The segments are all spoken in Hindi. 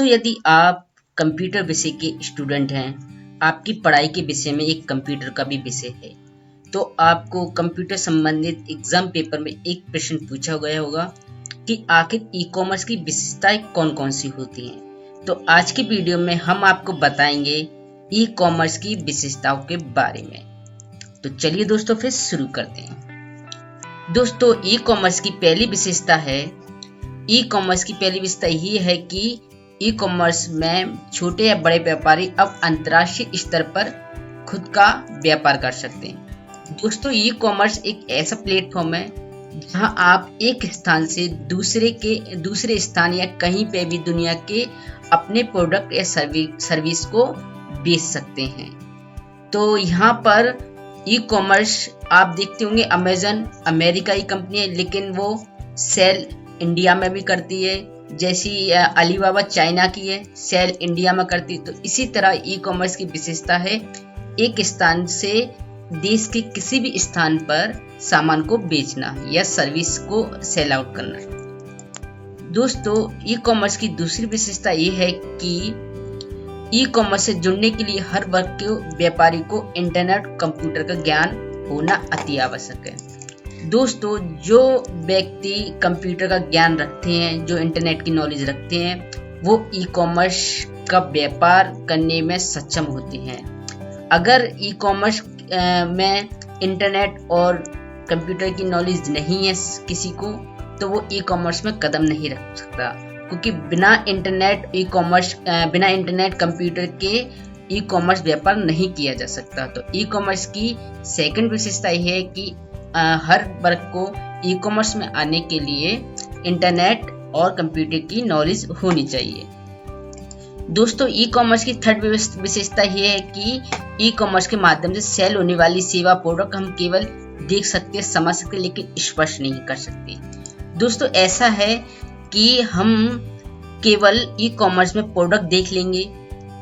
दोस्तों, यदि आप कंप्यूटर विषय के स्टूडेंट हैं, आपकी पढ़ाई के विषय में एक कंप्यूटर का भी विषय है, तो आपको कंप्यूटर संबंधित एग्जाम पेपर में एक प्रश्न पूछा गया होगा कि आखिर ई कॉमर्स की विशेषताएं कौन कौन सी होती हैं। तो आज की वीडियो में हम आपको बताएंगे ई कॉमर्स की विशेषताओं के बारे में। तो चलिए दोस्तों, फिर शुरू करते हैं। दोस्तों, ई कॉमर्स की पहली विशेषता है, ई कॉमर्स की पहली विशेषता ये है कि ई कॉमर्स में छोटे या बड़े व्यापारी अब अंतर्राष्ट्रीय स्तर पर खुद का व्यापार कर सकते हैं। दोस्तों, ई कॉमर्स एक ऐसा प्लेटफॉर्म है जहां आप एक स्थान से दूसरे स्थान या कहीं पे भी दुनिया के अपने प्रोडक्ट या सर्विस को बेच सकते हैं। तो यहाँ पर ई कॉमर्स आप देखते होंगे, अमेजन अमेरिका की कंपनी है, लेकिन वो सेल इंडिया में भी करती है। जैसी अलीबाबा चाइना की है, सेल इंडिया में करती है। तो इसी तरह ई कॉमर्स की विशेषता है एक स्थान से देश के किसी भी स्थान पर सामान को बेचना या सर्विस को सेल आउट करना। दोस्तों, ई कॉमर्स की दूसरी विशेषता ये है कि ई कॉमर्स से जुड़ने के लिए हर वर्ग के व्यापारी को इंटरनेट कंप्यूटर का ज्ञान होना अति आवश्यक है। दोस्तों, जो व्यक्ति कंप्यूटर का ज्ञान रखते हैं, जो इंटरनेट की नॉलेज रखते हैं, वो ई कॉमर्स का व्यापार करने में सक्षम होते हैं। अगर ई कॉमर्स में इंटरनेट और कंप्यूटर की नॉलेज नहीं है किसी को, तो वो ई कॉमर्स में कदम नहीं रख सकता, क्योंकि बिना इंटरनेट कंप्यूटर के ई कॉमर्स व्यापार नहीं किया जा सकता। तो ई कॉमर्स की सेकंड विशेषता यह है कि हर वर्ग को ई कॉमर्स में आने के लिए इंटरनेट और कंप्यूटर की नॉलेज होनी चाहिए। दोस्तों, ई कॉमर्स की थर्ड विशेषता यह है कि ई कॉमर्स के माध्यम से सेल होने वाली सेवा प्रोडक्ट हम केवल देख सकते, समझ सकते, लेकिन स्पर्श नहीं कर सकते। दोस्तों, ऐसा है कि हम केवल ई कॉमर्स में प्रोडक्ट देख लेंगे।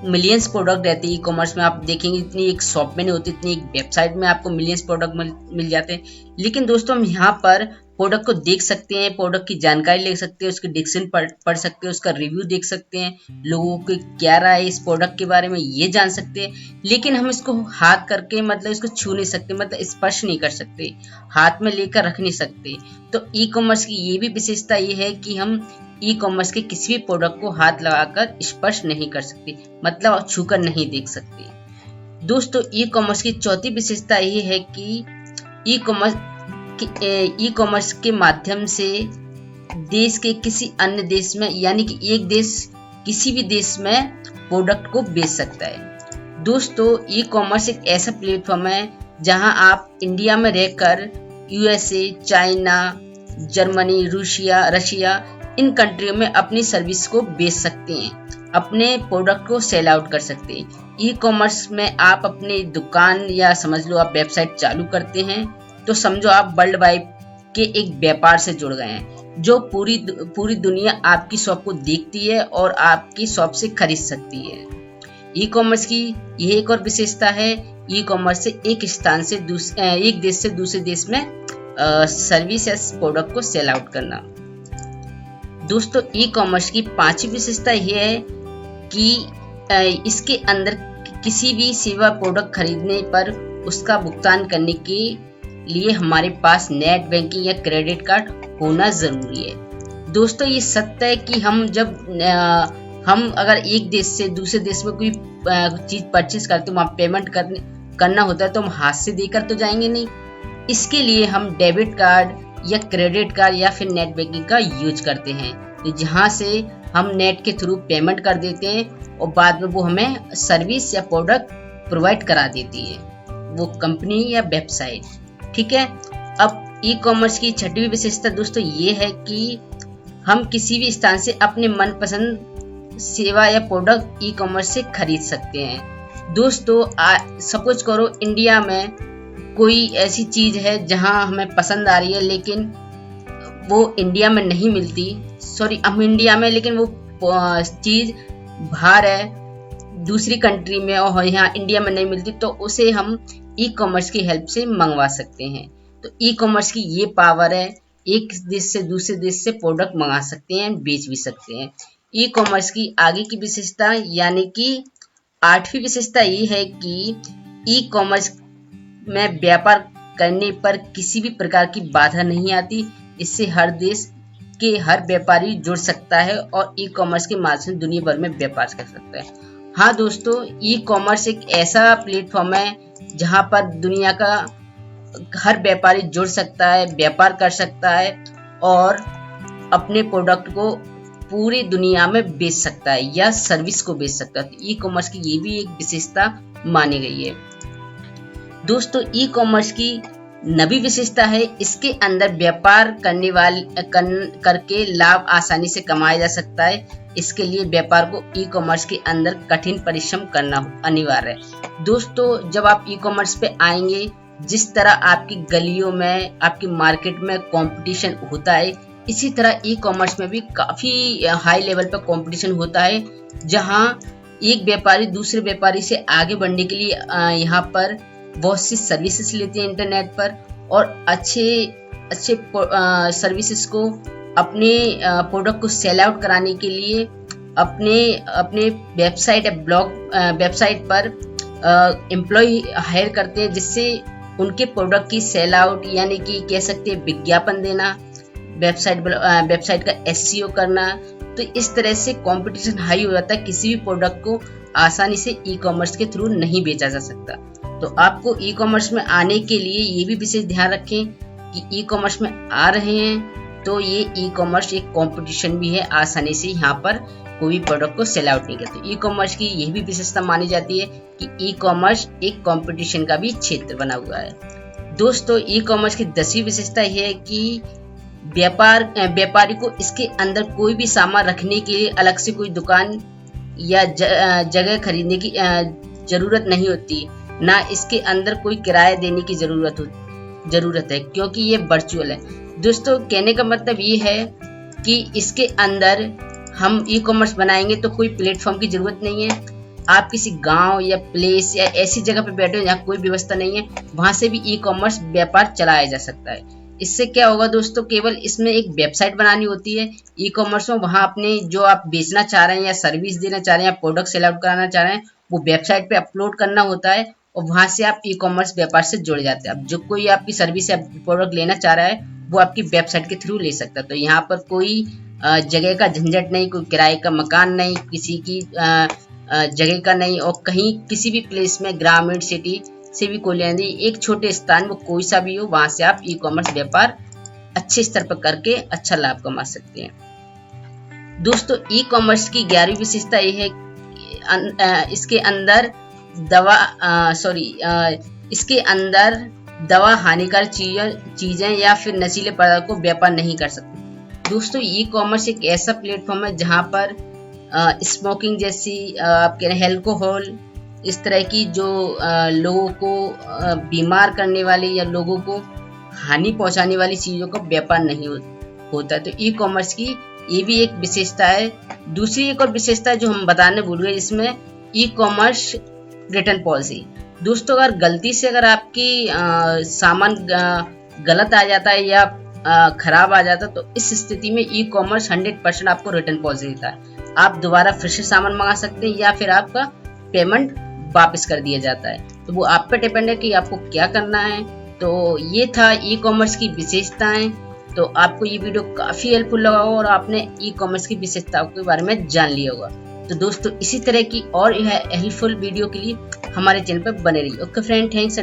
मिलियंस प्रोडक्ट रहते हैं ई कॉमर्स में, आप देखेंगे इतनी एक शॉप में नहीं होती, इतनी एक वेबसाइट में आपको मिलियंस प्रोडक्ट मिल जाते हैं। लेकिन दोस्तों, हम यहाँ पर प्रोडक्ट को देख सकते हैं, प्रोडक्ट की जानकारी ले सकते हैं, उसके डिस्क्रिप्शन पढ़ सकते हैं, उसका रिव्यू देख सकते हैं, लोगों की क्या राय है इस प्रोडक्ट के बारे में ये जान सकते हैं। लेकिन हम इसको हाथ करके मतलब इसको छू नहीं सकते, मतलब स्पर्श नहीं कर सकते, हाथ में लेकर रख नहीं सकते। तो ई कॉमर्स की ये भी विशेषता ये है कि हम ई कॉमर्स के किसी भी प्रोडक्ट को हाथ लगाकर स्पर्श नहीं कर सकते, मतलब छूकर नहीं देख सकते। दोस्तों, ई कॉमर्स की चौथी विशेषता ये है कि ई कॉमर्स के माध्यम से देश के किसी अन्य देश में, यानी कि एक देश किसी भी देश में प्रोडक्ट को बेच सकता है। दोस्तों, ई कॉमर्स एक ऐसा प्लेटफॉर्म है जहां आप इंडिया में रहकर यूएसए, चाइना, जर्मनी, रशिया इन कंट्रियों में अपनी सर्विस को बेच सकते हैं, अपने प्रोडक्ट को सेल आउट कर सकते हैं। ई कॉमर्स में आप अपनी दुकान या समझ लो आप वेबसाइट चालू करते हैं, तो समझो आप वर्ल्ड वाइड के एक व्यापार से जुड़ गए हैं, जो पूरी दुनिया आपकी शॉप को देखती है और आपकी शॉप से खरीद सकती है। ई कॉमर्स की यह एक और विशेषता है, ई कॉमर्स से एक देश से दूसरे देश में सर्विस या प्रोडक्ट को सेल आउट करना। दोस्तों, ई कॉमर्स की पांचवी विशेषता यह है कि इसके अंदर किसी भी सेवा प्रोडक्ट खरीदने पर उसका भुगतान करने के लिए हमारे पास नेट बैंकिंग या क्रेडिट कार्ड होना जरूरी है। दोस्तों, ये सत्य है कि हम अगर एक देश से दूसरे देश में कोई चीज परचेस करते हैं, वहाँ पेमेंट करना होता है, तो हम हाथ से देकर तो जाएंगे नहीं। इसके लिए हम डेबिट कार्ड या क्रेडिट कार्ड या फिर नेट बैंकिंग का यूज करते हैं, तो जहाँ से हम नेट के थ्रू पेमेंट कर देते हैं और बाद में वो हमें सर्विस या प्रोडक्ट प्रोवाइड करा देती है, वो कंपनी या वेबसाइट। ठीक है। अब ई कॉमर्स की छठवीं विशेषता दोस्तों ये है कि हम किसी भी स्थान से अपने मनपसंद सेवा या प्रोडक्ट ई कॉमर्स से खरीद सकते हैं। दोस्तों, सपोज करो इंडिया में कोई ऐसी चीज है जहां हमें पसंद आ रही है, लेकिन वो इंडिया में नहीं मिलती। हम इंडिया में, लेकिन वो चीज बाहर है दूसरी कंट्री में और यहाँ इंडिया में नहीं मिलती, तो उसे हम ई कॉमर्स की हेल्प से मंगवा सकते हैं। तो ई कॉमर्स की ये पावर है, एक देश से दूसरे देश से प्रोडक्ट मंगा सकते हैं, बेच भी सकते हैं। ई कॉमर्स की आगे की विशेषता यानी कि 8वीं विशेषता ये है कि ई कॉमर्स में व्यापार करने पर किसी भी प्रकार की बाधा नहीं आती। इससे हर देश के हर व्यापारी जुड़ सकता है और ई कॉमर्स के माध्यम से दुनिया भर में व्यापार कर सकता है। हाँ दोस्तों, ई कॉमर्स एक ऐसा प्लेटफॉर्म है जहाँ पर दुनिया का हर व्यापारी जुड़ सकता है, व्यापार कर सकता है और अपने प्रोडक्ट को पूरी दुनिया में बेच सकता है या सर्विस को बेच सकता है। तो ई कॉमर्स की ये भी एक विशेषता मानी गई है। दोस्तों, ई कॉमर्स की नवी विशेषता है, इसके अंदर व्यापार करके लाभ आसानी से कमाया जा सकता है। इसके लिए व्यापार को ई कॉमर्स के अंदर कठिन परिश्रम करना अनिवार्य है। दोस्तों, जब आप ई कॉमर्स पे आएंगे, जिस तरह आपकी गलियों में, आपकी मार्केट में कंपटीशन होता है, इसी तरह ई कॉमर्स में भी काफी हाई लेवल पर कंपटीशन होता है, जहां एक व्यापारी दूसरे व्यापारी से आगे बढ़ने के लिए यहाँ पर बहुत सी सर्विसेज लेते हैं इंटरनेट पर और अच्छे सर्विसेज को अपने प्रोडक्ट को सेल आउट कराने के लिए अपने वेबसाइट पर एम्प्लॉय हायर करते हैं, जिससे उनके प्रोडक्ट की सेल आउट यानी कि कह सकते हैं विज्ञापन देना, वेबसाइट का एसईओ करना। तो इस तरह से कंपटीशन हाई हो जाता है, किसी भी प्रोडक्ट को आसानी से ई कॉमर्स के थ्रू नहीं बेचा जा सकता। तो आपको ई कॉमर्स में आने के लिए ये भी विशेष ध्यान रखें कि ई कॉमर्स में आ रहे हैं तो ये ई कॉमर्स एक कंपटीशन भी है, आसानी से यहाँ पर कोई प्रोडक्ट को सेल आउट नहीं करते। ई कॉमर्स की यही भी विशेषता मानी जाती है कि ई कॉमर्स एक कंपटीशन का भी क्षेत्र बना हुआ है। दोस्तों, ई कॉमर्स की 10वीं विशेषता यह है कि व्यापारी को इसके अंदर कोई भी सामान रखने के लिए अलग से कोई दुकान या जगह खरीदने की जरूरत नहीं होती, ना इसके अंदर कोई किराया देने की जरूरत है, क्योंकि ये वर्चुअल है। दोस्तों, कहने का मतलब ये है कि इसके अंदर हम ई कॉमर्स बनाएंगे तो कोई प्लेटफॉर्म की जरूरत नहीं है। आप किसी गांव या प्लेस या ऐसी जगह पे बैठे हो जहाँ कोई व्यवस्था नहीं है, वहां से भी ई कॉमर्स व्यापार चलाया जा सकता है। इससे क्या होगा दोस्तों, केवल इसमें एक वेबसाइट बनानी होती है ई कॉमर्स में, वहां अपने जो आप बेचना चाह रहे हैं या सर्विस देना चाह रहे हैं या प्रोडक्ट सेल आउट कराना चाह रहे हैं, वो वेबसाइट पे अपलोड करना होता है और वहां से आप ई कॉमर्स व्यापार से जुड़ जाते हैं। अब जो कोई आपकी सर्विस या प्रोडक्ट लेना चाह रहा है वो आपकी वेबसाइट के थ्रू ले सकता है। तो यहाँ पर कोई जगह का झंझट नहीं, कोई किराए का मकान नहीं, किसी की जगह का नहीं, और कहीं किसी भी प्लेस में ग्रामीण सिटी से भी कोई लेना नहीं, एक छोटे स्थान में कोई सा भी हो, वहां से आप ई कॉमर्स व्यापार अच्छे स्तर पर करके अच्छा लाभ कमा सकते हैं। दोस्तों, ई कॉमर्स की 11वीं विशेषता यह है इसके अंदर दवा हानिकारक चीजें या फिर नशीले पदार्थ को व्यापार नहीं कर सकते। दोस्तों, ई कॉमर्स एक ऐसा प्लेटफॉर्म है जहां पर स्मोकिंग जैसी आपके अल्कोहल, इस तरह की जो लोगों को बीमार करने वाली या लोगों को हानि पहुंचाने वाली चीजों का व्यापार नहीं होता है। तो ई कॉमर्स की ये भी एक विशेषता है। दूसरी एक और विशेषता जो हम बताने भूल गए, इसमें ई कॉमर्स रिटर्न पॉलिसी। दोस्तों, अगर गलती से आपकी सामान गलत आ जाता है या खराब आ जाता है, तो इस स्थिति में ई कॉमर्स 100% आपको रिटर्न पॉलिसी देता है। आप दोबारा फिर से सामान मंगा सकते हैं या फिर आपका पेमेंट वापस कर दिया जाता है। तो वो आप पे डिपेंड है कि आपको क्या करना है। तो ये था ई कॉमर्स की विशेषताएं। तो आपको ये वीडियो काफी हेल्पफुल लगा होगा और आपने ई कॉमर्स की विशेषताओं के बारे में जान लिया होगा। तो दोस्तों, इसी तरह की और हेल्पफुल वीडियो के लिए हमारे चैनल पर बने रहिए। Okay friend, thanks.